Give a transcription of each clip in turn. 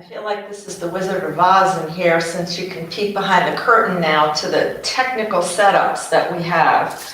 feel like this is the Wizard of Oz in here, since you can peek behind the curtain now to the technical setups that we have.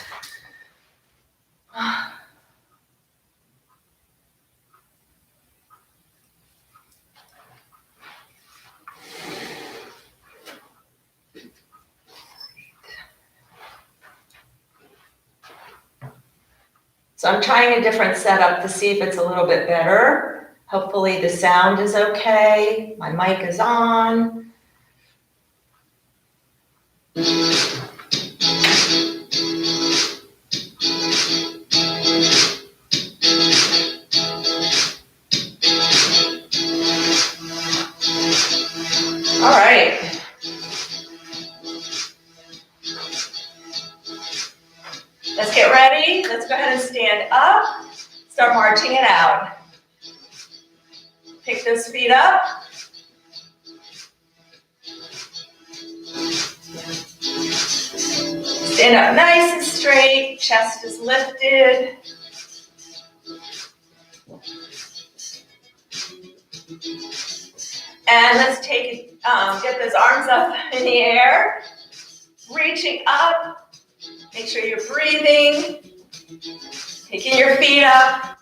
So I'm trying a different setup to see if it's a little bit better. Hopefully the sound is okay. My mic is on. All right. Let's get ready. Let's go ahead and stand up. Start marching it out. Pick those feet up. Stand up nice and straight. Chest is lifted. And let's take get those arms up in the air. Reaching up. Make sure you're breathing. Picking your feet up.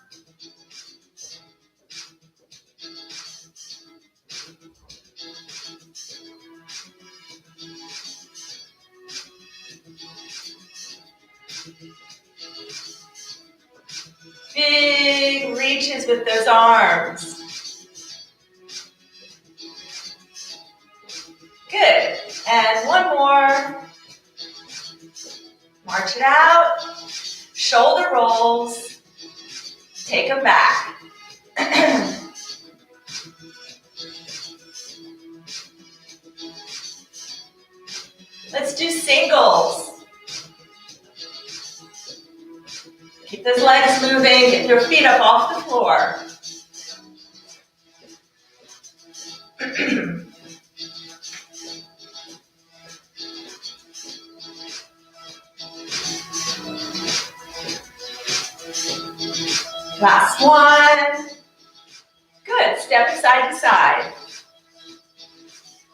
Big reaches with those arms. Good. And one more. March it out. Shoulder rolls. Take them back. Let's do singles. Keep those legs moving. Get your feet up off the floor. Last one. Good. Step side to side.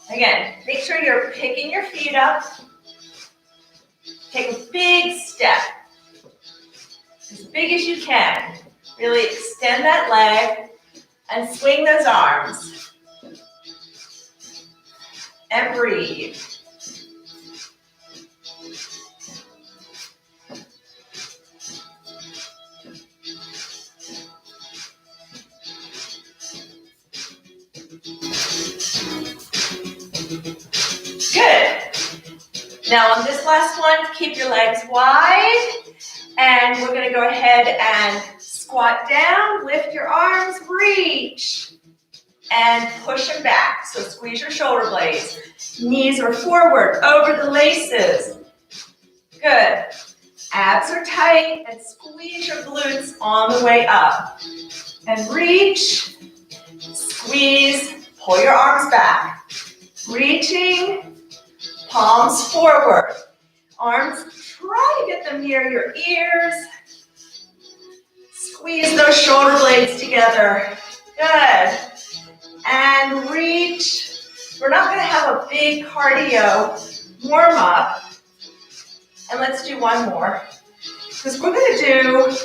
Again, make sure you're picking your feet up. Take a big step. As big as you can. Really extend that leg and swing those arms. And breathe. Good. Now on this last one, keep your legs wide. And we're going to go ahead and squat down, lift your arms, reach, and push them back. So squeeze your shoulder blades. Knees are forward, over the laces. Good. Abs are tight, and squeeze your glutes on the way up. And reach, squeeze, pull your arms back. Reaching, palms forward. Arms, try to get them near your ears. Squeeze those shoulder blades together. Good. And reach. We're not going to have a big cardio warm up. And let's do one more. Because we're going to do,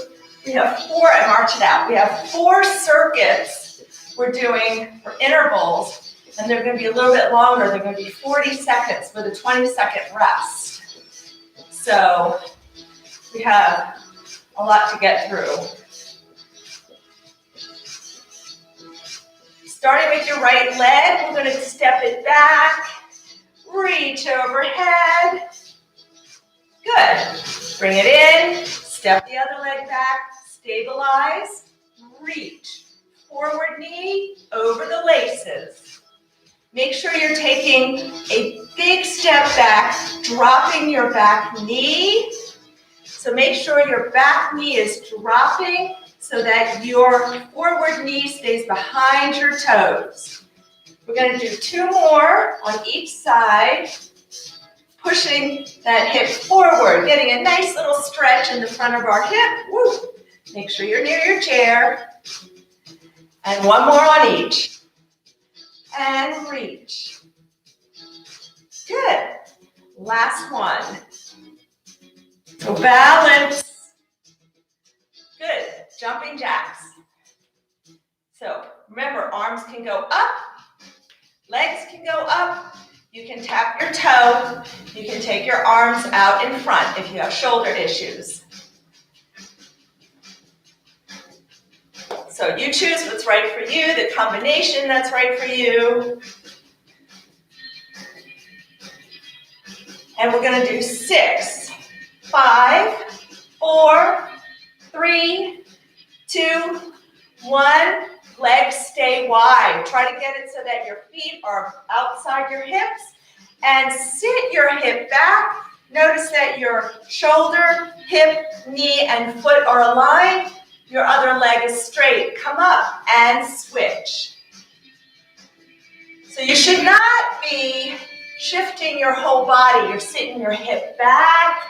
we have 4, and march it out. We have 4 circuits we're doing for intervals. And they're going to be a little bit longer. They're going to be 40 seconds with a 20-second rest. So we have a lot to get through. Starting with your right leg, we're going to step it back, reach overhead. Good. Bring it in, step the other leg back, stabilize, reach. Forward knee, over the laces. Make sure you're taking a big step back, dropping your back knee. So make sure your back knee is dropping so that your forward knee stays behind your toes. We're going to do 2 more on each side, pushing that hip forward, getting a nice little stretch in the front of our hip. Woo. Make sure you're near your chair. And 1 more on each. and reach. Good. Last one. So balance. Good. Jumping jacks. So remember, arms can go up, legs can go up. You can tap your toe. You can take your arms out in front if you have shoulder issues. So you choose what's right for you, the combination that's right for you. And we're going to do 6, 5, 4, 3, 2, 1. Legs stay wide. Try to get it so that your feet are outside your hips. And sit your hip back. Notice that your shoulder, hip, knee, and foot are aligned. Your other leg is straight. Come up and switch. So you should not be shifting your whole body. You're sitting your hip back.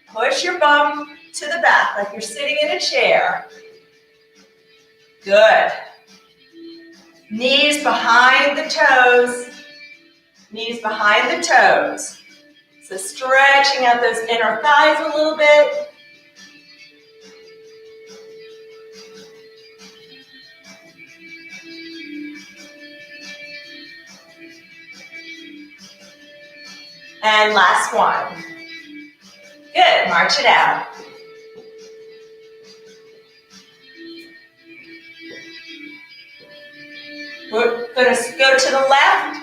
Push your bum to the back like you're sitting in a chair. Good. Knees behind the toes. Knees behind the toes. So stretching out those inner thighs a little bit. And last one. Good, march it out. We're going to go to the left.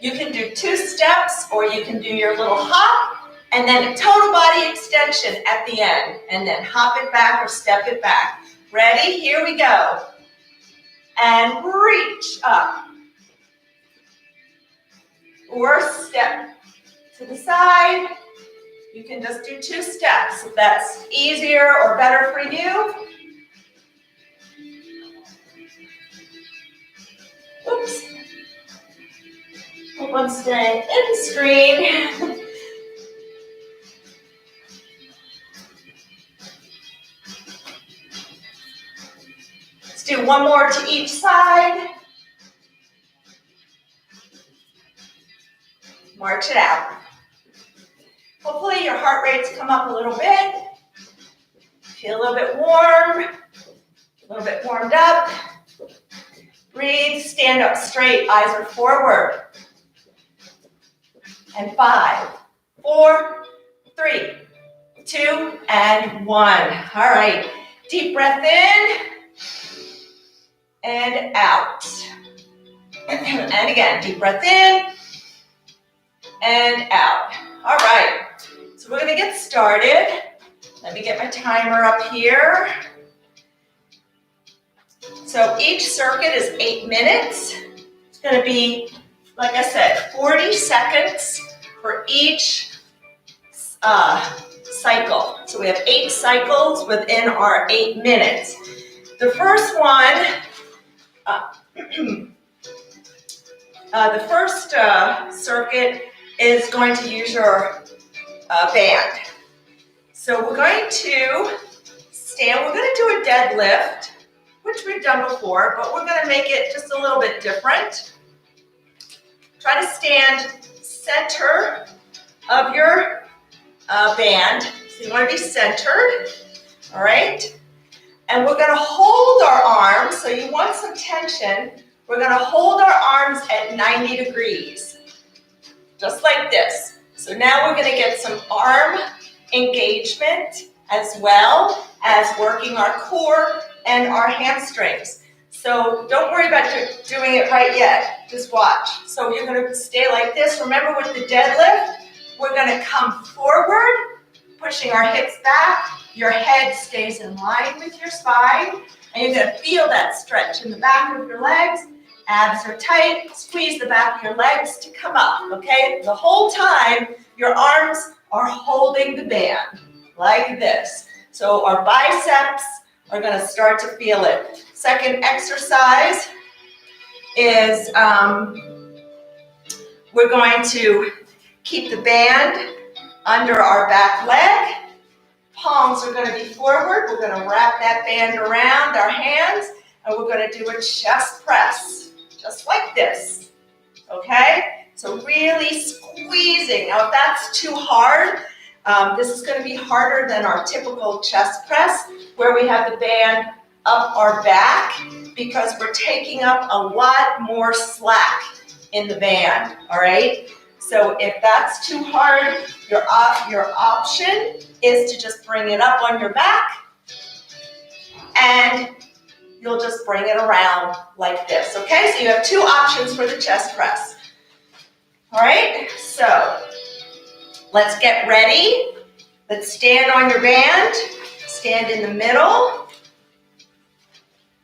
You can do 2 steps or you can do your little hop and then a total body extension at the end. And then hop it back or step it back. Ready? Here we go. And reach up. Or step to the side. You can just do 2 steps if that's easier or better for you. Oops. Hope I'm staying in the screen. Let's do one more to each side. March it out. Hopefully your heart rates come up a little bit. Feel a little bit warm, a little bit warmed up. Breathe, stand up straight, eyes are forward. And 5, 4, 3, 2, and 1. All right, deep breath in and out. And again, deep breath in and out. All right, so we're gonna get started. Let me get my timer up here. So each circuit is 8 minutes. It's gonna be, like I said, 40 seconds for each cycle. So we have 8 cycles within our 8 minutes. The first one, the first circuit is going to use your band. So we're going to stand, we're going to do a deadlift, which we've done before, but we're going to make it just a little bit different. Try to stand center of your band. So you want to be centered, all right? And we're going to hold our arms, so you want some tension. We're going to hold our arms at 90 degrees, just like this. So now we're going to get some arm engagement as well as working our core and our hamstrings. So don't worry about doing it right yet, just watch. So you're going to stay like this. Remember with the deadlift, we're going to come forward, pushing our hips back. Your head stays in line with your spine, and you're going to feel that stretch in the back of your legs. Abs are tight. Squeeze the back of your legs to come up, okay? The whole time, your arms are holding the band, like this. So our biceps are going to start to feel it. Second exercise is we're going to keep the band under our back leg. Palms are going to be forward. We're going to wrap that band around our hands, and we're going to do a chest press, just like this. squeezing. Now, if that's too hard, this is going to be harder than our typical chest press, where we have the band up our back, because we're taking up a lot more slack in the band, all right? So if that's too hard, your option is to just bring it up on your back, and you'll just bring it around like this, okay? So you have two options for the chest press. All right, so let's get ready. Let's stand on your band. Stand in the middle.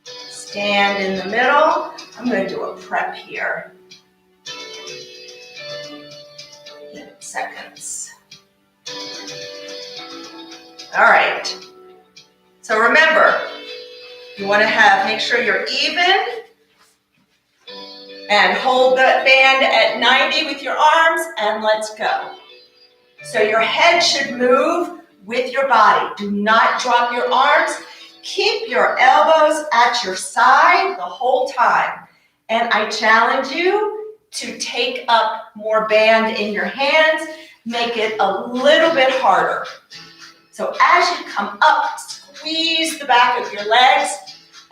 Stand in the middle. I'm going to do a prep here. 8 seconds. All right. So remember, you want to make sure you're even, and hold the band at 90 with your arms, and let's go. So your head should move with your body. Do not drop your arms. Keep your elbows at your side the whole time. And I challenge you to take up more band in your hands. Make it a little bit harder. So as you come up, squeeze the back of your legs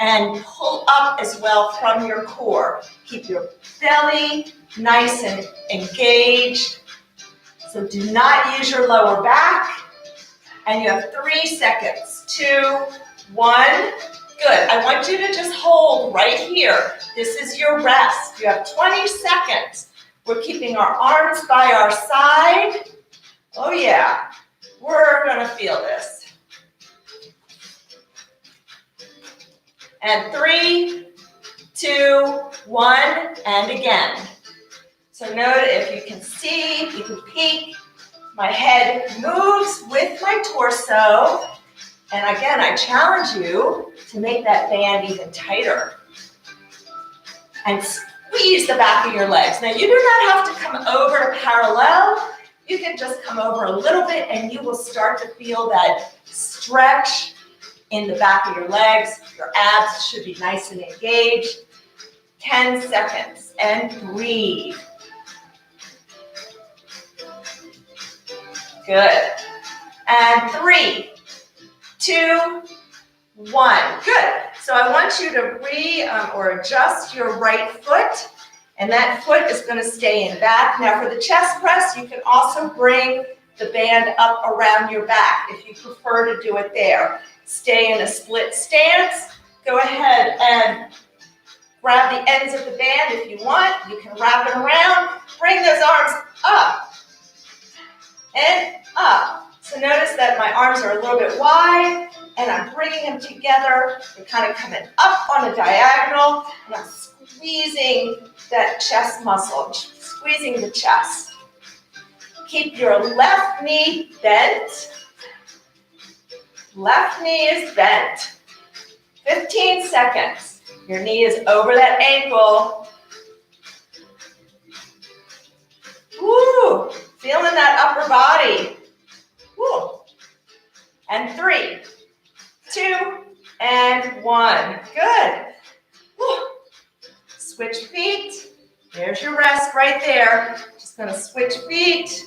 and pull up as well from your core. Keep your belly nice and engaged. So do not use your lower back. And you have 3 seconds. 2, 1. Good. I want you to just hold right here. This is your rest. You have 20 seconds. We're keeping our arms by our side. Oh yeah. We're going to feel this. And 3, 2, 1, and again. So note, if you can see, if you can peek, my head moves with my torso. And again, I challenge you to make that band even tighter. And squeeze the back of your legs. Now, you do not have to come over to parallel. You can just come over a little bit, and you will start to feel that stretch in the back of your legs. Your abs should be nice and engaged. 10 seconds, and breathe. Good. And 3, 2, 1. Good. So I want you to adjust your right foot, and that foot is going to stay in back. Now for the chest press, you can also bring the band up around your back if you prefer to do it there. Stay in a split stance. Go ahead and grab the ends of the band if you want. You can wrap it around. Bring those arms up and up. So notice that my arms are a little bit wide, and I'm bringing them together. They're kind of coming up on a diagonal, and I'm squeezing that chest muscle, squeezing the chest. Keep your left knee bent. Left knee is bent. 15 seconds. Your knee is over that ankle. Woo! Feeling that upper body. Woo! And 3, 2, and 1. Good. Woo! Switch feet. There's your rest right there. Just going to switch feet.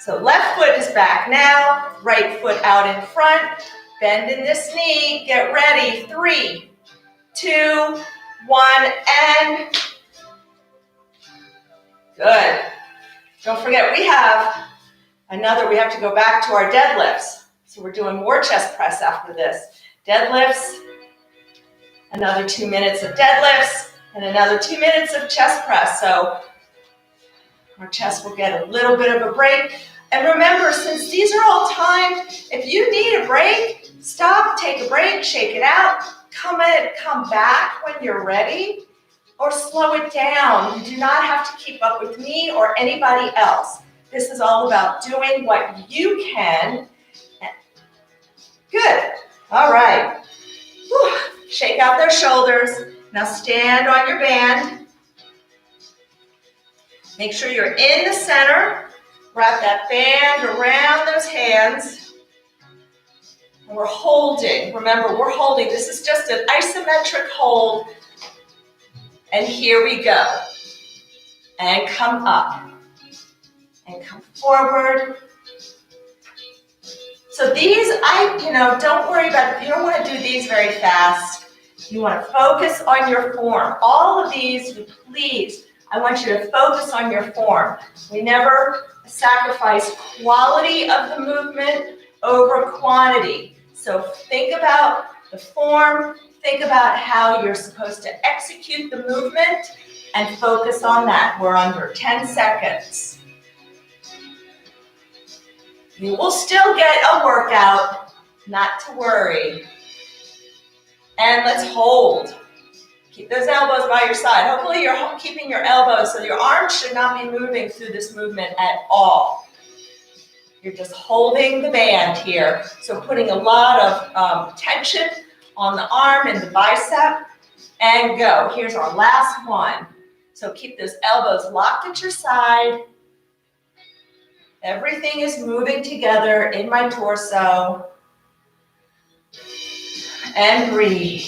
So left foot is back now. Right foot out in front. Bend in this knee. Get ready. 3, 2, 1, and good. Don't forget, we have to go back to our deadlifts. So we're doing more chest press after this. Deadlifts, another 2 minutes of deadlifts, and another 2 minutes of chest press. So our chest will get a little bit of a break. And remember, since these are all timed, if you need a break, stop, take a break, shake it out, come back when you're ready, or slow it down. You do not have to keep up with me or anybody else. This is all about doing what you can. Good. All right. Whew. Shake out those shoulders. Now stand on your band. Make sure you're in the center. Wrap that band around those hands. And we're holding. Remember, we're holding. This is just an isometric hold. And here we go. And come up. and come forward. So these, don't worry about it. You don't want to do these very fast. You want to focus on your form. All of these, please, I want you to focus on your form. We never sacrifice quality of the movement over quantity. So think about the form, think about how you're supposed to execute the movement, and focus on that. We're under 10 seconds. You will still get a workout, not to worry. And let's hold. Keep those elbows by your side. Hopefully you're keeping your elbows, so your arms should not be moving through this movement at all. You're just holding the band here. So putting a lot of tension on the arm and the bicep. And go. Here's our last one. So keep those elbows locked at your side. Everything is moving together in my torso. And breathe.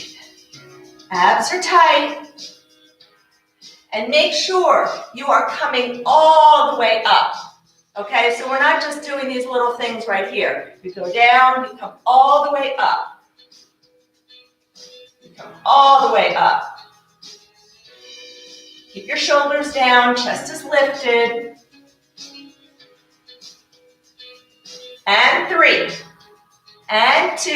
Abs are tight. And make sure you are coming all the way up. Okay, so we're not just doing these little things right here. You go down, you come all the way up. You come all the way up. Keep your shoulders down, chest is lifted. And 3, and 2,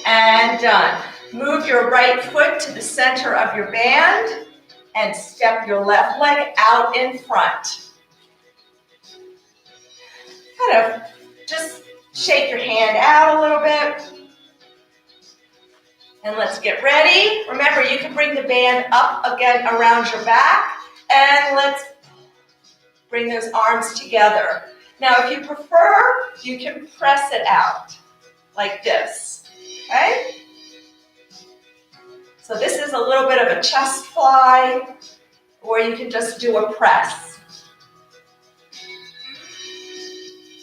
and done. Move your right foot to the center of your band and step your left leg out in front. Kind of just shake your hand out a little bit. And let's get ready. Remember, you can bring the band up again around your back, and let's bring those arms together. Now, if you prefer, you can press it out like this, okay? So this is a little bit of a chest fly, or you can just do a press.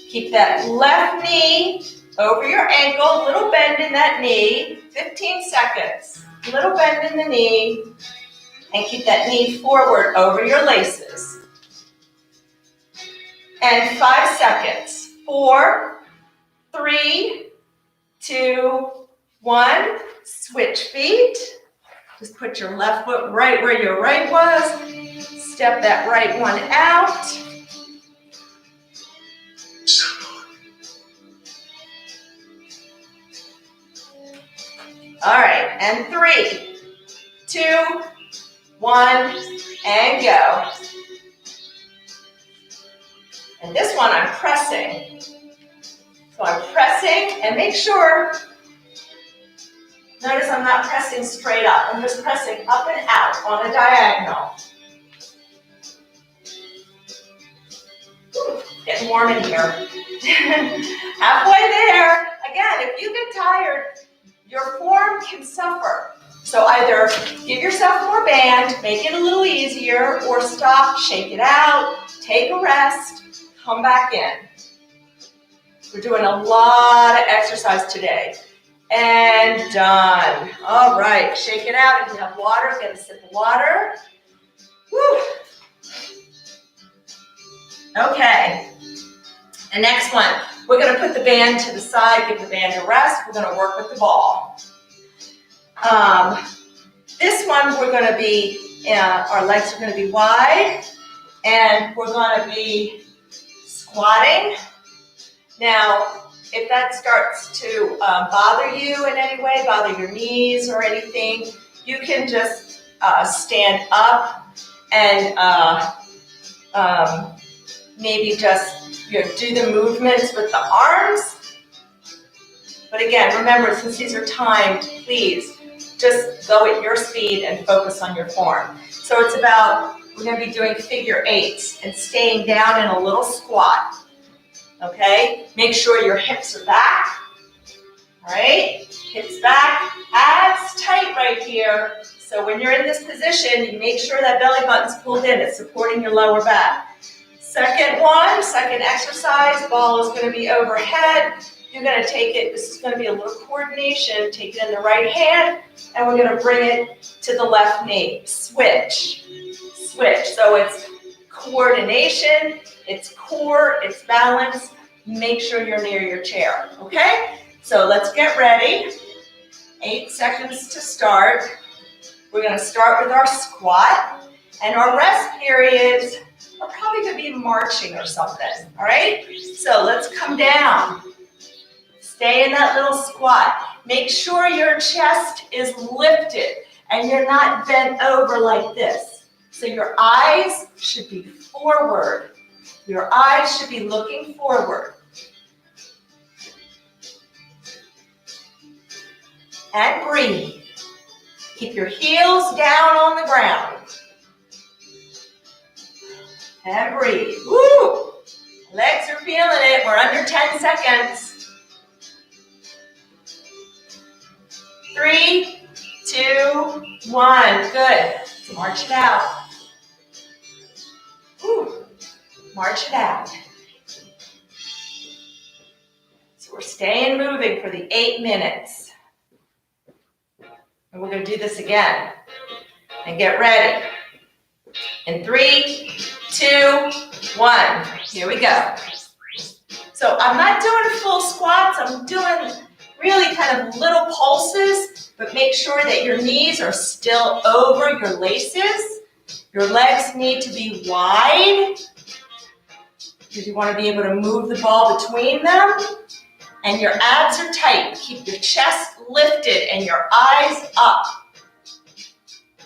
Keep that left knee over your ankle, little bend in that knee, 15 seconds. Little bend in the knee, and keep that knee forward over your laces. And 5 seconds. 4, 3, 2, 1. Switch feet. Just put your left foot right where your right was. Step that right one out. All right, and 3, 2, 1, and go. And this one I'm pressing. So I'm pressing, and make sure, notice I'm not pressing straight up. I'm just pressing up and out on a diagonal. Ooh, getting warm in here. Halfway there. Again, if you get tired, your form can suffer. So either give yourself more band, make it a little easier, or stop, shake it out, take a rest, come back in. We're doing a lot of exercise today. And done. All right, shake it out. If you have water, get a sip of water. Woo. Okay. The next one, we're going to put the band to the side, give the band a rest. We're going to work with the ball. This one, we're going to be, our legs are going to be wide, and we're going to be squatting. Now, if that starts to bother you in any way, bother your knees or anything, you can just stand up and maybe just do the movements with the arms. But again, remember, since these are timed, please just go at your speed and focus on your form. So it's about, we're going to be doing figure 8s and staying down in a little squat. Okay, make sure your hips are back. All right, hips back, abs tight right here. So when you're in this position, you make sure that belly button's pulled in. It's supporting your lower back. Second one, second exercise, ball is going to be overhead. You're going to take it, this is going to be a little coordination. Take it in the right hand, and we're going to bring it to the left knee. Switch, switch. So it's coordination, it's core, it's balance. Make sure you're near your chair, okay? So let's get ready. 8 seconds to start. We're gonna start with our squat, and our rest periods are probably gonna be marching or something, all right? So let's come down. Stay in that little squat. Make sure your chest is lifted and you're not bent over like this. So your eyes should be forward. Your eyes should be looking forward. And breathe. Keep your heels down on the ground. And breathe. Woo! Legs are feeling it. We're under 10 seconds. 3, 2, 1. Good. March it out. Woo. March it out. So we're staying moving for the 8 minutes. And we're going to do this again. And get ready. In 3, 2, 1. Here we go. So I'm not doing full squats. I'm doing really kind of little pulses, but make sure that your knees are still over your laces. Your legs need to be wide because you want to be able to move the ball between them. And your abs are tight. Keep your chest lifted and your eyes up.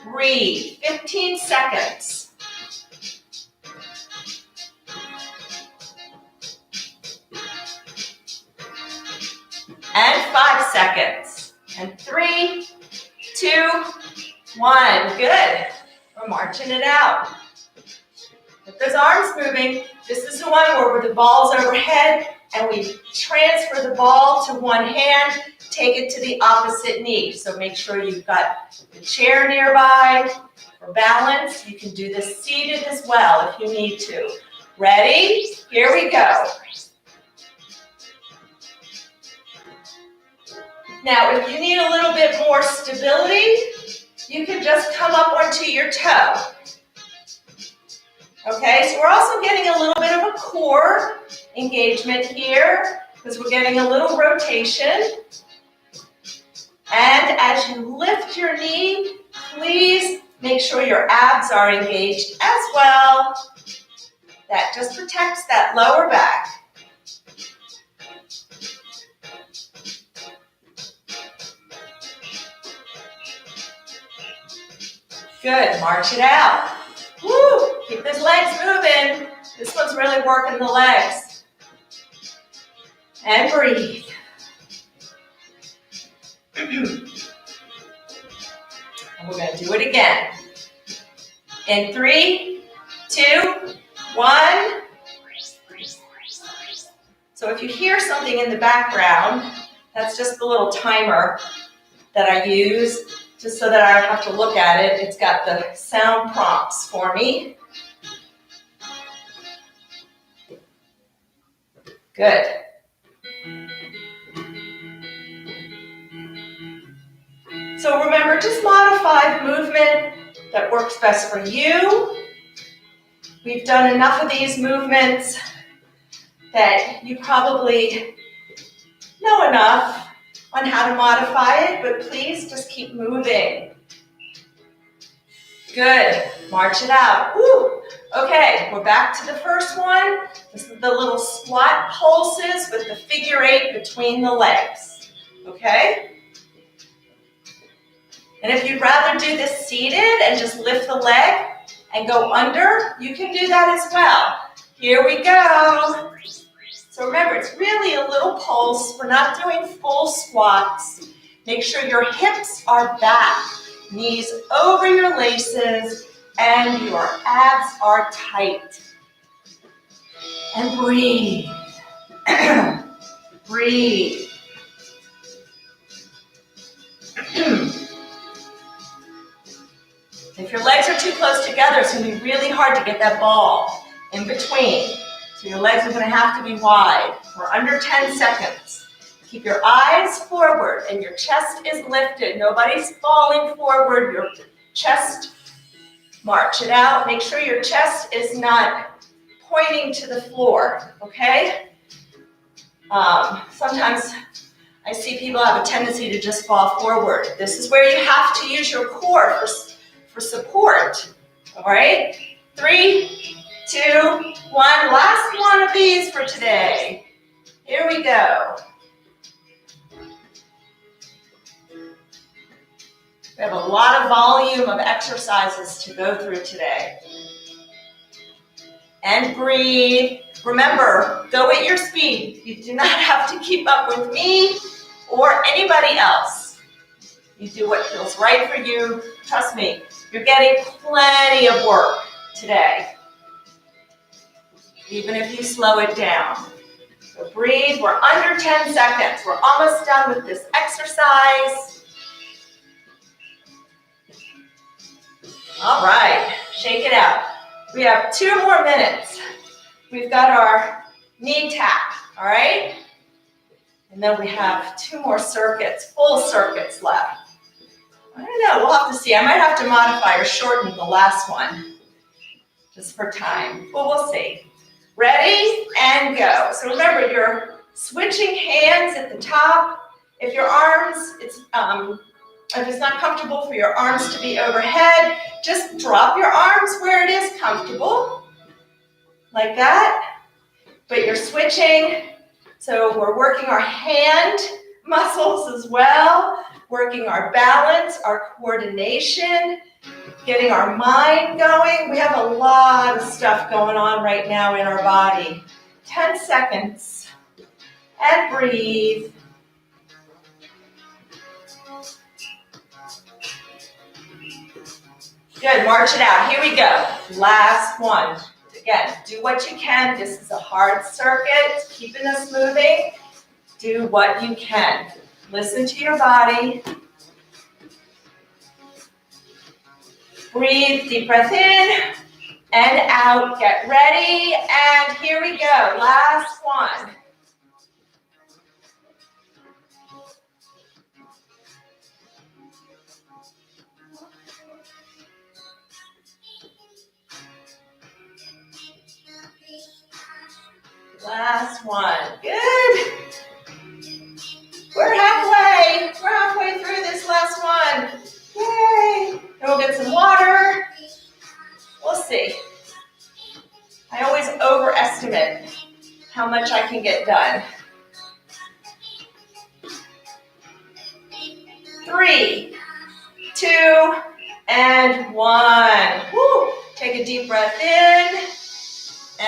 Breathe. 15 seconds. And 5 seconds. And 3, 2, 1. Good. We're marching it out. With those arms moving, this is the one where the ball's overhead and we transfer the ball to one hand, take it to the opposite knee. So make sure you've got the chair nearby for balance. You can do this seated as well if you need to. Ready? Here we go. Now, if you need a little bit more stability, you can just come up onto your toe. Okay, so we're also getting a little bit of a core engagement here because we're getting a little rotation. And as you lift your knee, please make sure your abs are engaged as well. That just protects that lower back. Good, march it out. Woo! Keep those legs moving. This one's really working the legs. And breathe. And we're going to do it again. In 3, 2, 1. So if you hear something in the background, that's just the little timer that I use just so that I don't have to look at it. It's got the sound prompts for me. Good. So remember, just modify the movement that works best for you. We've done enough of these movements that you probably know enough on how to modify it, but please just keep moving. Good. March it out. Woo. Okay, we're back to the first one. This is the little squat pulses with the figure 8 between the legs. Okay? And if you'd rather do this seated and just lift the leg and go under, you can do that as well. Here we go. So remember, it's really a little pulse. We're not doing full squats. Make sure your hips are back, knees over your laces, and your abs are tight. And breathe. Breathe. If your legs are too close together, it's going to be really hard to get that ball in between. So your legs are going to have to be wide. We're under 10 seconds. Keep your eyes forward and your chest is lifted. Nobody's falling forward. Your chest March it out. Make sure your chest is not pointing to the floor, okay? Sometimes I see people have a tendency to just fall forward. This is where you have to use your core for support, all right? 3, 2, 1, last one of these for today. Here we go. We have a lot of volume of exercises to go through today. And breathe. Remember, go at your speed. You do not have to keep up with me or anybody else. You do what feels right for you. Trust me, you're getting plenty of work today, even if you slow it down. So breathe. We're under 10 seconds. We're almost done with this exercise. All right, shake it out. We have 2 more minutes. We've got our knee tap, all right? And then we have 2 more circuits, full circuits left. I don't know, we'll have to see. I might have to modify or shorten the last one, just for time, but we'll see. Ready, and go. So remember, you're switching hands at the top. If your arms, if it's not comfortable for your arms to be overhead, just drop your arms where it is comfortable, like that. But you're switching, so we're working our hand muscles as well, working our balance, our coordination, getting our mind going. We have a lot of stuff going on right now in our body. 10 seconds, and breathe. Good, march it out. Here we go. Last one. Again, do what you can. This is a hard circuit, keeping us moving. Do what you can. Listen to your body. Breathe, deep breath in and out. Get ready, and here we go. Last one. Last one. Good. We're halfway. We're halfway through this last one. Yay. And we'll get some water. We'll see. I always overestimate how much I can get done. 3, 2, and 1. Woo. Take a deep breath in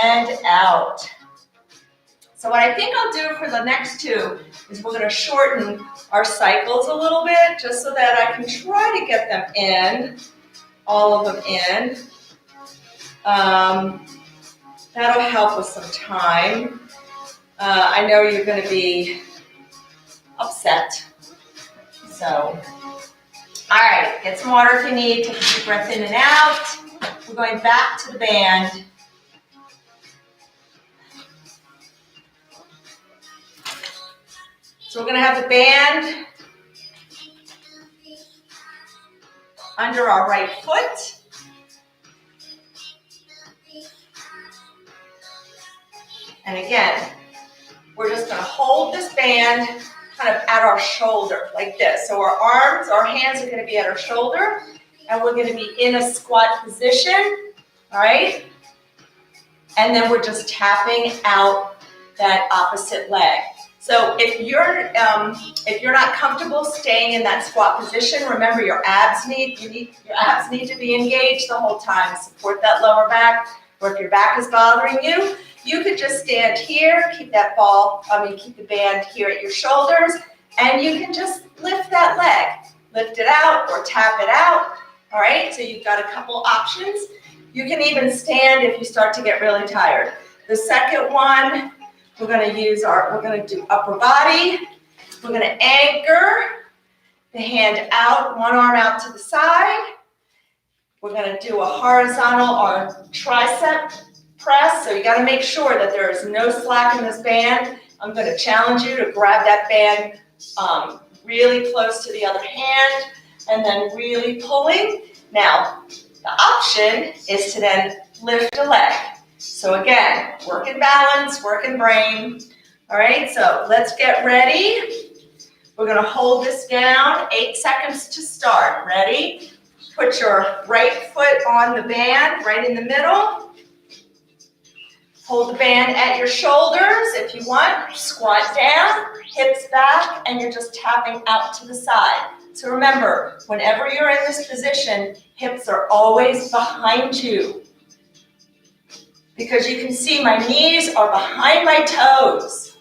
and out. So what I think I'll do for the next 2 is we're going to shorten our cycles a little bit, just so that I can try to get them in, all of them in. That'll help with some time. I know you're going to be upset. So, all right, get some water if you need. Take a deep breath in and out. We're going back to the band. So we're going to have the band under our right foot. And again, we're just going to hold this band kind of at our shoulder like this. So our arms, our hands are going to be at our shoulder, and we're going to be in a squat position, all right? And then we're just tapping out that opposite leg. So if you're not comfortable staying in that squat position, remember your abs need to be engaged the whole time. Support that lower back. Or if your back is bothering you, you could just stand here, keep the band here at your shoulders, and you can just lift that leg. Lift it out or tap it out. All right, so you've got a couple options. You can even stand if you start to get really tired. The second one, we're going to do upper body. We're going to anchor the hand out, one arm out to the side. We're going to do a horizontal or tricep press. So you got to make sure that there is no slack in this band. I'm going to challenge you to grab that band really close to the other hand and then really pulling. Now, The option is to then lift a leg. So again, work in balance, work in brain. All right, so let's get ready. We're gonna hold this down, 8 seconds to start. Ready? Put your right foot on the band, right in the middle. Hold the band at your shoulders if you want. Squat down, hips back, and you're just tapping out to the side. So remember, whenever you're in this position, hips are always behind you. Because you can see my knees are behind my toes.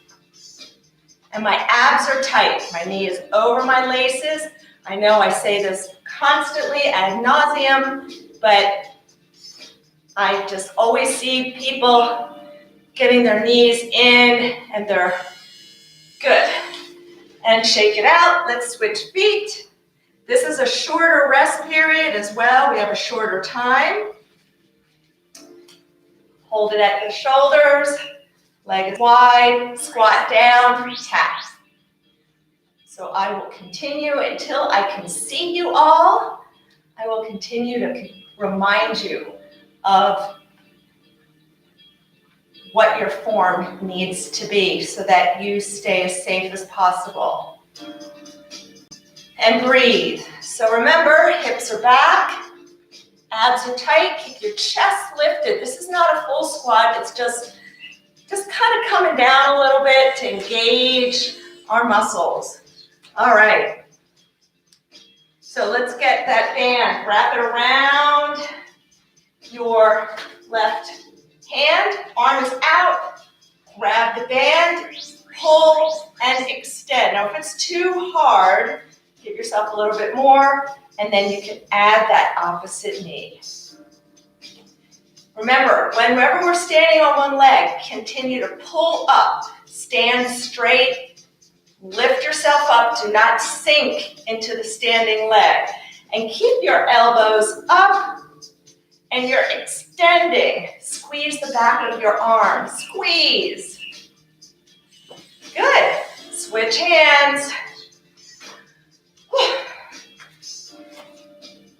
And my abs are tight. My knee is over my laces. I know I say this constantly ad nauseum, but I just always see people getting their knees in and they're good. And shake it out. Let's switch feet. This is a shorter rest period as well. We have a shorter time. Hold it at the shoulders. Leg is wide. Squat down. Tap. So I will continue until I can see you all. I will continue to remind you of what your form needs to be so that you stay as safe as possible. And breathe. So remember, hips are back, abs are tight, keep your chest lifted. This is not a full squat, it's just kind of coming down a little bit to engage our muscles. All right. So let's get that band, wrap it around your left hand, arm is out, grab the band, pull and extend. Now if it's too hard, give yourself a little bit more, and then you can add that opposite knee. Remember, whenever we're standing on one leg, continue to pull up, stand straight, lift yourself up, do not sink into the standing leg, and keep your elbows up. And you're extending. Squeeze the back of your arm. Squeeze. Good. Switch hands. Whew.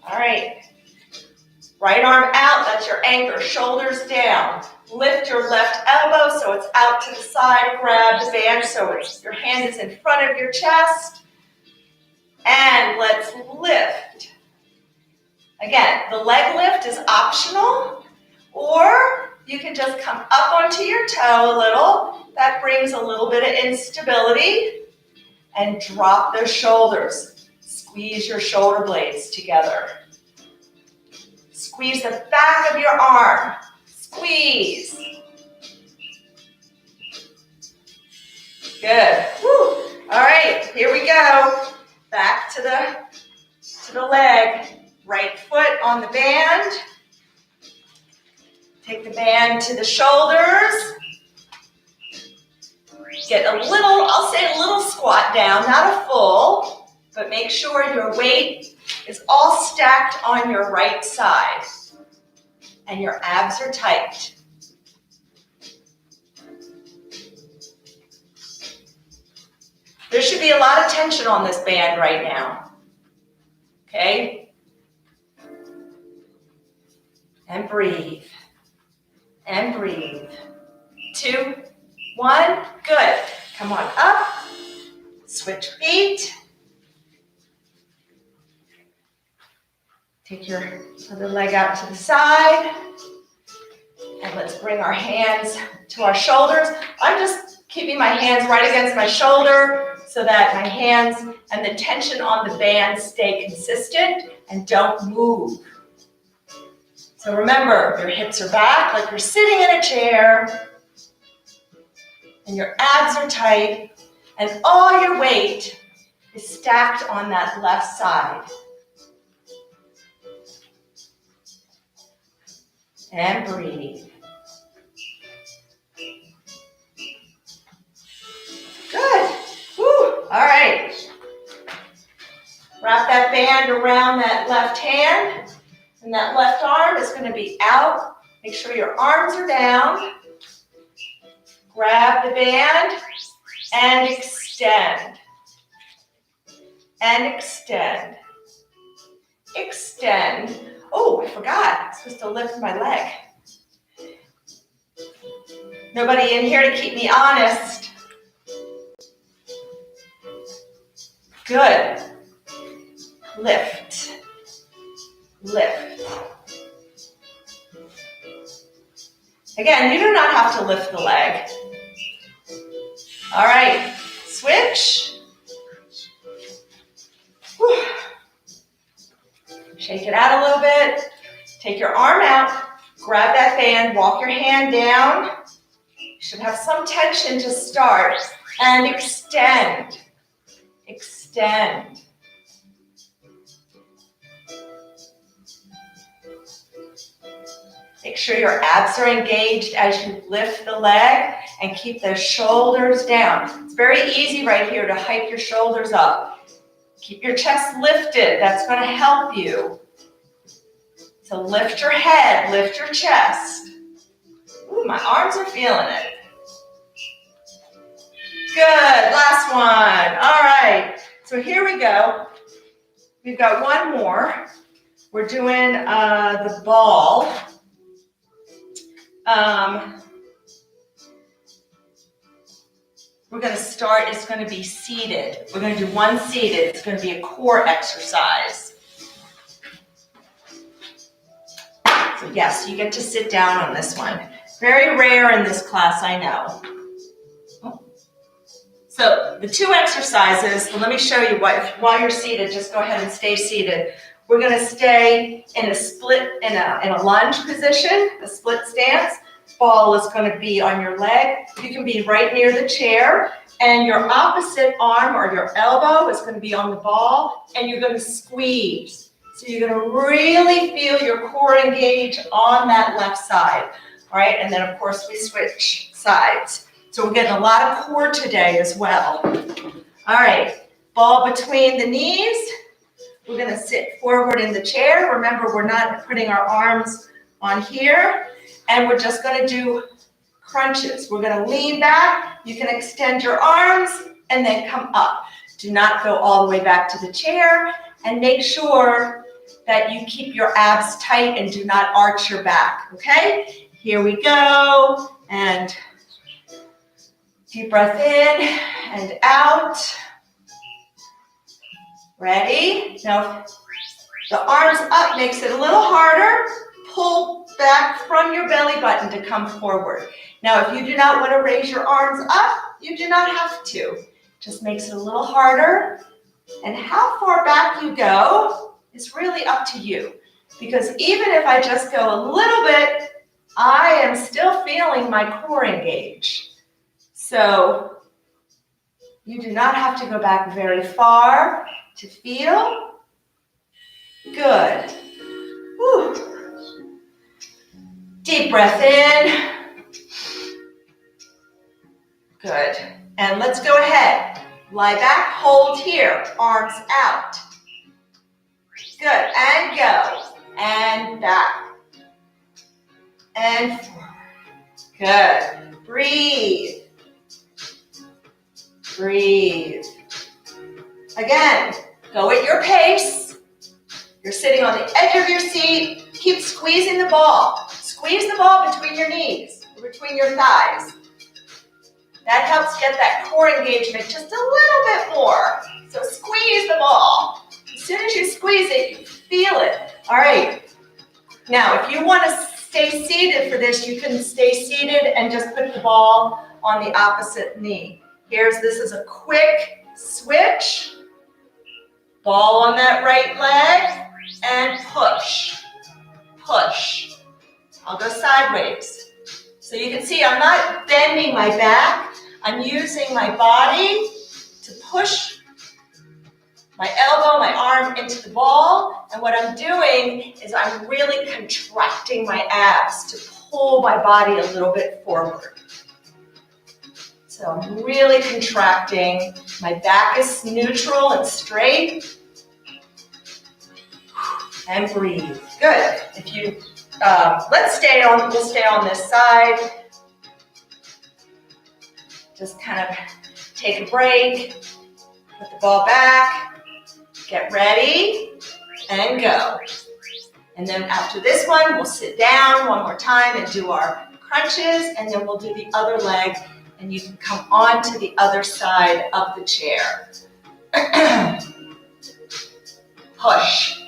All right. Right arm out. That's your anchor. Shoulders down. Lift your left elbow so it's out to the side. Grab the band so your hand is in front of your chest. And let's lift. Again, the leg lift is optional, or you can just come up onto your toe a little. That brings a little bit of instability. And drop those shoulders. Squeeze your shoulder blades together. Squeeze the back of your arm. Squeeze. Good. Woo. All right, here we go. Back to the leg. Right foot on the band. Take the band to the shoulders. Get a little, I'll say a little squat down, not a full, but make sure your weight is all stacked on your right side and your abs are tight. There should be a lot of tension on this band right now. Okay? And breathe. And breathe. 2, 1. Good. Come on up. Switch feet. Take your other leg out to the side. And let's bring our hands to our shoulders. I'm just keeping my hands right against my shoulder so that my hands and the tension on the band stay consistent and don't move. So remember, your hips are back like you're sitting in a chair, and your abs are tight, and all your weight is stacked on that left side. And breathe. Good. Woo. All right. Wrap that band around that left hand. And that left arm is going to be out. Make sure your arms are down. Grab the band and extend. And extend. Extend. Oh, I forgot. I'm supposed to lift my leg. Nobody in here to keep me honest. Good. Lift. Lift. Again, you do not have to lift the leg. All right, switch. Whew. Shake it out a little bit. Take your arm out. Grab that band. Walk your hand down. You should have some tension to start. And extend. Extend. Make sure your abs are engaged as you lift the leg and keep those shoulders down. It's very easy right here to hike your shoulders up. Keep your chest lifted. That's going to help you. So lift your head, lift your chest. Ooh, my arms are feeling it. Good, last one. All right, so here we go. We've got one more. We're doing the ball. We're going to start, it's going to be seated. We're going to do one seated. It's going to be a core exercise. So yes, you get to sit down on this one. Very rare in this class, I know. So the two exercises, let me show you while you're seated, just go ahead and stay seated. We're going to stay in a split, in a lunge position, a split stance. Ball is going to be on your leg. You can be right near the chair, and your opposite arm or your elbow is going to be on the ball, and you're going to squeeze. So you're going to really feel your core engage on that left side. All right, and then of course we switch sides. So we're getting a lot of core today as well. All right, ball between the knees. We're going to sit forward in the chair. Remember, we're not putting our arms on here. And we're just going to do crunches. We're going to lean back. You can extend your arms and then come up. Do not go all the way back to the chair. And make sure that you keep your abs tight and do not arch your back. Okay? Here we go. And deep breath in and out. Ready? Now, the arms up makes it a little harder. Pull back from your belly button to come forward. Now, if you do not want to raise your arms up, you do not have to. Just makes it a little harder. And how far back you go is really up to you. Because even if I just go a little bit, I am still feeling my core engage. So you do not have to go back very far to feel. Good. Whew. Deep breath in. Good. And let's go ahead. Lie back, hold here, arms out. Good, and go. And back. And forward. Good. Breathe. Breathe. Again, go at your pace. You're sitting on the edge of your seat. Keep squeezing the ball. Squeeze the ball between your knees, between your thighs. That helps get that core engagement just a little bit more. So squeeze the ball. As soon as you squeeze it, you feel it. All right. Now, if you want to stay seated for this, you can stay seated and just put the ball on the opposite knee. This is a quick switch. Ball on that right leg and push. Push. I'll go sideways. So you can see I'm not bending my back. I'm using my body to push my elbow, my arm into the ball. And what I'm doing is I'm really contracting my abs to pull my body a little bit forward. So I'm really contracting. My back is neutral and straight. And breathe. Good. If you we'll stay on this side. Just kind of take a break. Put the ball back. Get ready and go. And then after this one, we'll sit down one more time and do our crunches, and then we'll do the other leg, and you can come on to the other side of the chair. Push,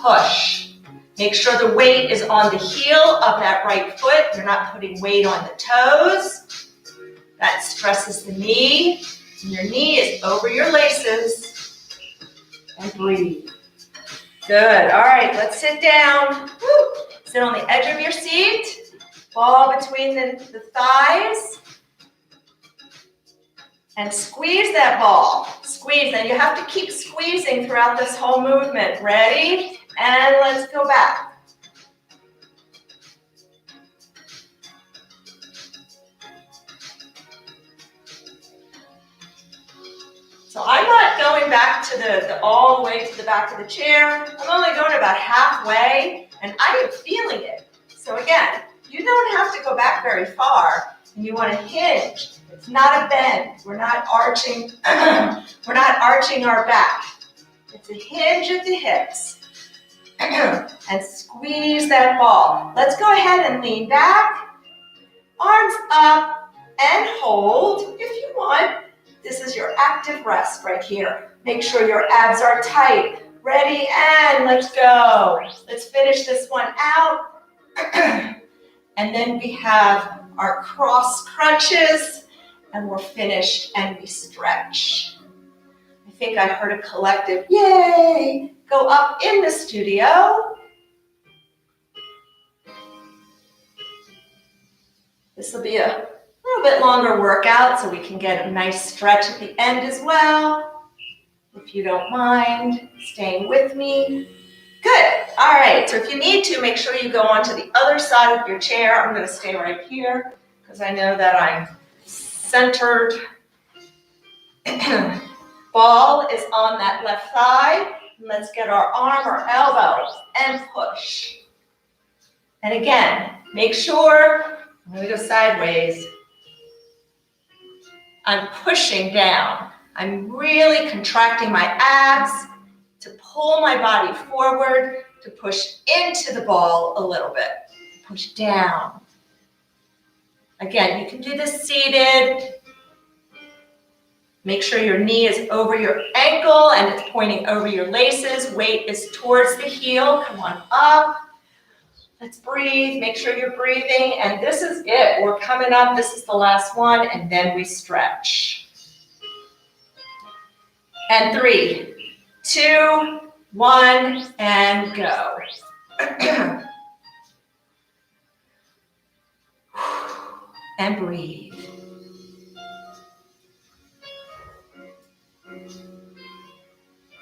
push. Make sure the weight is on the heel of that right foot. You're not putting weight on the toes. That stresses the knee. And your knee is over your laces. And breathe. Good. All right, let's sit down. Woo. Sit on the edge of your seat. Ball between the thighs. And squeeze that ball. Squeeze. And you have to keep squeezing throughout this whole movement. Ready? And let's go back. So I'm not going back to all the way to the back of the chair. I'm only going about halfway, and I am feeling it. So again, you don't have to go back very far, and you want to hinge. It's not a bend. We're not arching. We're not arching our back. It's a hinge at the hips. And squeeze that ball. Let's go ahead and lean back. Arms up and hold if you want. This is your active rest right here. Make sure your abs are tight. Ready, and let's go. Let's finish this one out. And then we have our cross crunches, and we're finished, and we stretch. I think I heard a collective, yay, go up in the studio. This will be a little bit longer workout so we can get a nice stretch at the end as well. If you don't mind staying with me. Good. All right. So if you need to, make sure you go onto the other side of your chair. I'm going to stay right here because I know that I'm centered. Ball is on that left thigh. Let's get our arm or elbow and push. And again, make sure, I'm going to go sideways. I'm pushing down. I'm really contracting my abs to pull my body forward, to push into the ball a little bit. Push down. Again, you can do this seated. Make sure your knee is over your ankle and it's pointing over your laces. Weight is towards the heel. Come on up. Let's breathe. Make sure you're breathing. And this is it. We're coming up. This is the last one. And then we stretch. And 3, 2, 1, and go. And breathe.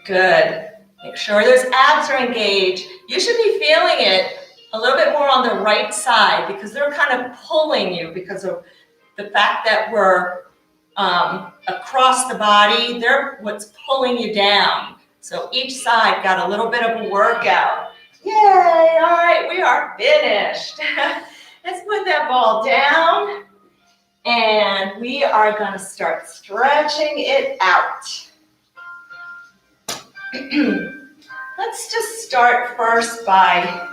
Good. Make sure those abs are engaged. You should be feeling it a little bit more on the right side because they're kind of pulling you because of the fact that we're across the body. They're what's pulling you down. So each side got a little bit of a workout. Yay! All right, we are finished. Let's put that ball down and we are going to start stretching it out. Let's just start first by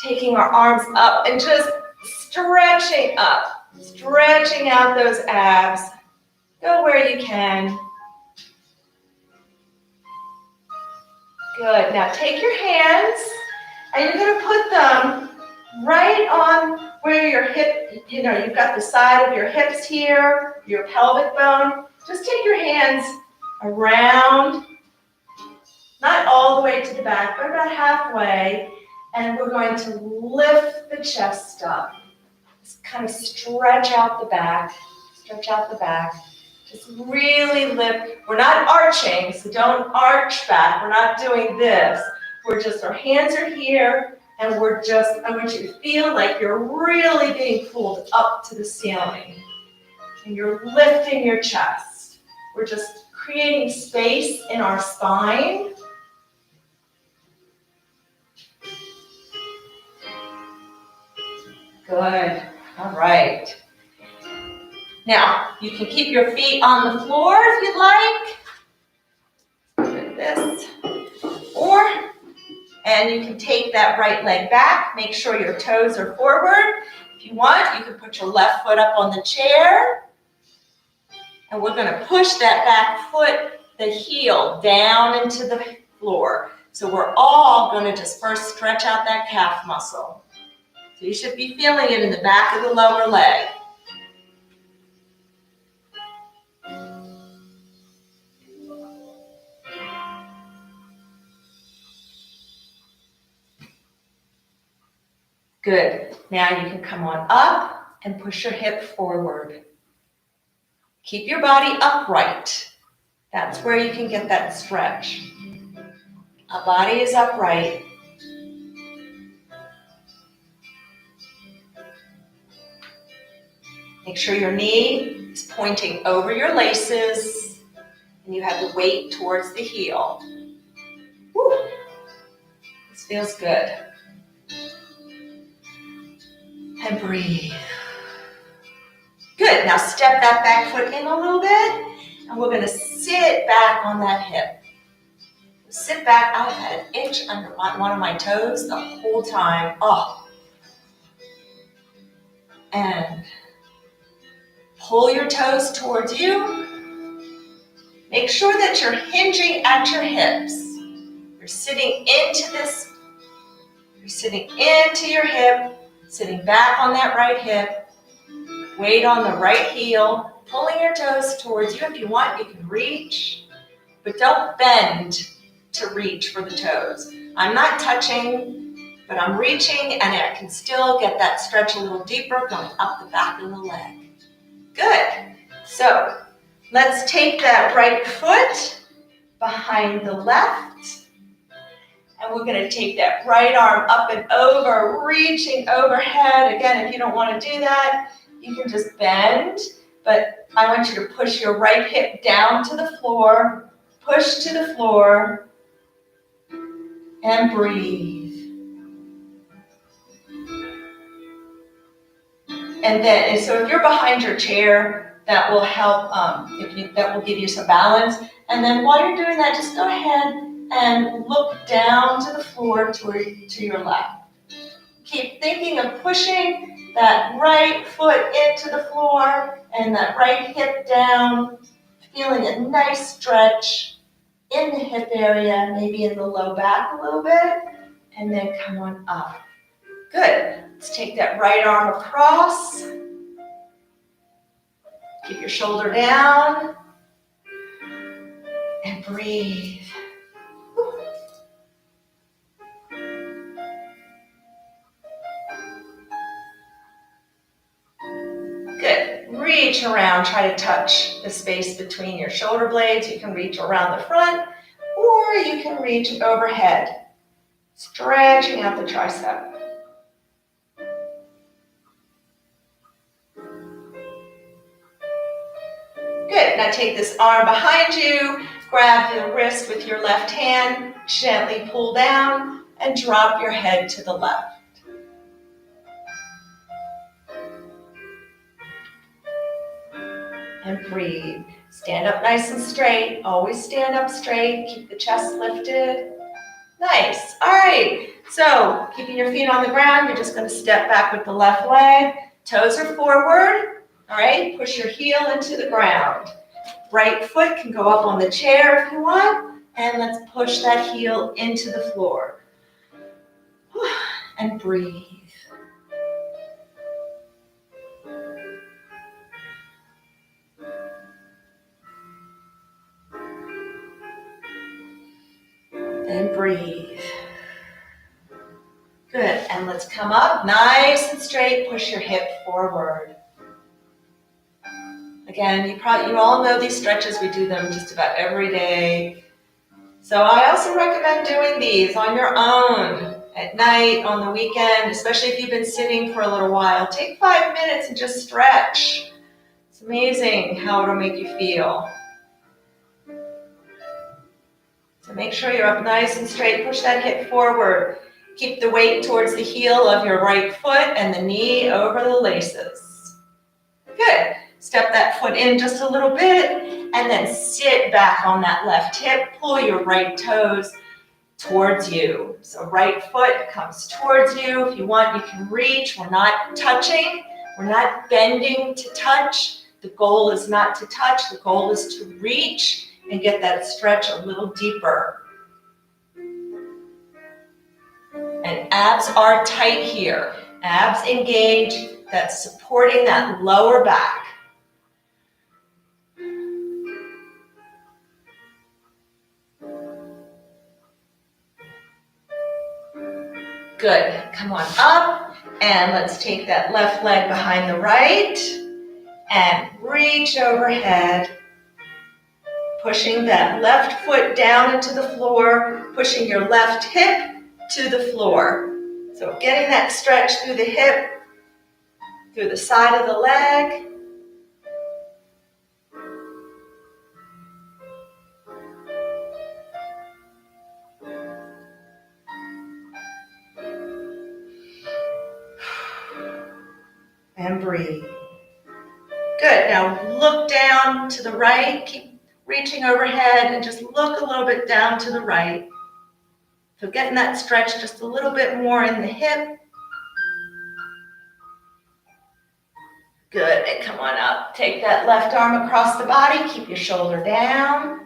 taking our arms up and just stretching up, stretching out those abs. Go where you can. Good. Now take your hands and you're going to put them right on where your hip, you've got the side of your hips here, your pelvic bone. Just take your hands around, not all the way to the back, but about halfway, and we're going to lift the chest up. Just kind of stretch out the back, Just really lift. We're not arching, so don't arch back. We're not doing this. We're just, our hands are here, and I want you to feel like you're really being pulled up to the ceiling. And you're lifting your chest. We're just creating space in our spine. Good. All right. Now, you can keep your feet on the floor if you'd like. Like this. And you can take that right leg back. Make sure your toes are forward. If you want, you can put your left foot up on the chair. And we're going to push that back foot, the heel, down into the floor. So we're all going to just first stretch out that calf muscle. So you should be feeling it in the back of the lower leg. Good. Now you can come on up and push your hip forward. Keep your body upright. That's where you can get that stretch. Our body is upright. Make sure your knee is pointing over your laces and you have the weight towards the heel. Woo. This feels good. And breathe. Good. Now step that back foot in a little bit and we're going to sit back on that hip. Sit back. I had an itch under one of my toes the whole time. Oh. And pull your toes towards you. Make sure that you're hinging at your hips. You're sitting into this. You're sitting into your hip, sitting back on that right hip. Weight on the right heel, pulling your toes towards you. If you want, you can reach, but don't bend to reach for the toes. I'm not touching, but I'm reaching, and I can still get that stretch a little deeper going up the back of the leg. Good. So let's take that right foot behind the left. And we're going to take that right arm up and over, reaching overhead. Again, if you don't want to do that, you can just bend. But I want you to push your right hip down to the floor. Push to the floor. And breathe. And then, so if you're behind your chair, that will help, that will give you some balance. And then while you're doing that, just go ahead and look down to the floor to your left. Keep thinking of pushing that right foot into the floor and that right hip down, feeling a nice stretch in the hip area, maybe in the low back a little bit, and then come on up. Good. Let's take that right arm across. Keep your shoulder down. And breathe. Good. Reach around. Try to touch the space between your shoulder blades. You can reach around the front, or you can reach overhead. Stretching out the tricep. Good. Now take this arm behind you, grab the wrist with your left hand, gently pull down, and drop your head to the left. And breathe. Stand up nice and straight. Always stand up straight. Keep the chest lifted. Nice. All right. So keeping your feet on the ground, you're just going to step back with the left leg. Toes are forward. All right. Push your heel into the ground. Right foot can go up on the chair if you want. And let's push that heel into the floor. And breathe. And breathe. Good. And let's come up nice and straight. Push your hip forward. Again, you all know these stretches. We do them just about every day. So I also recommend doing these on your own at night, on the weekend, especially if you've been sitting for a little while. Take 5 minutes and just stretch. It's amazing how it'll make you feel. So make sure you're up nice and straight. Push that hip forward. Keep the weight towards the heel of your right foot and the knee over the laces. Good. Step that foot in just a little bit and then sit back on that left hip. Pull your right toes towards you. So right foot comes towards you. If you want, you can reach. We're not touching. We're not bending to touch. The goal is not to touch. The goal is to reach and get that stretch a little deeper. And abs are tight here. Abs engage. That's supporting that lower back. Good. Come on up. And let's take that left leg behind the right. And reach overhead. Pushing that left foot down into the floor. Pushing your left hip to the floor. So getting that stretch through the hip, through the side of the leg. And breathe. Good. Now look down to the right. Keep reaching overhead and just look a little bit down to the right. So getting that stretch just a little bit more in the hip. Good. And come on up. Take that left arm across the body. Keep your shoulder down.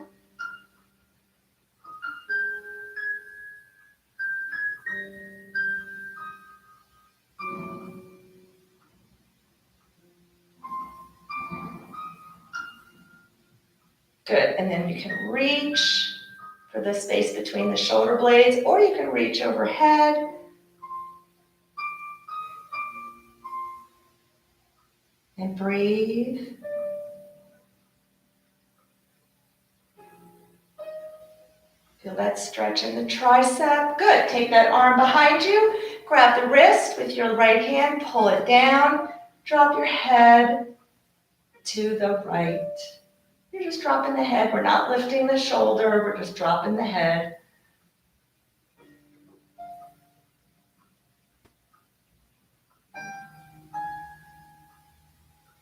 Good, and then you can reach for the space between the shoulder blades, or you can reach overhead. And breathe. Feel that stretch in the tricep. Good, take that arm behind you, grab the wrist with your right hand, pull it down, drop your head to the right. You're just dropping the head. We're not lifting the shoulder. We're just dropping the head.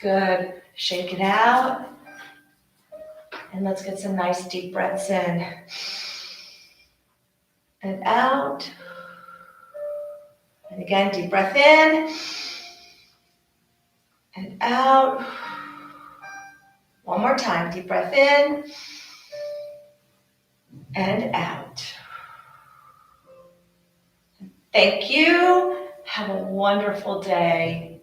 Good. Shake it out. And let's get some nice deep breaths in. And out. And again, deep breath in. And out. One more time. Deep breath in. And out. Thank you. Have a wonderful day.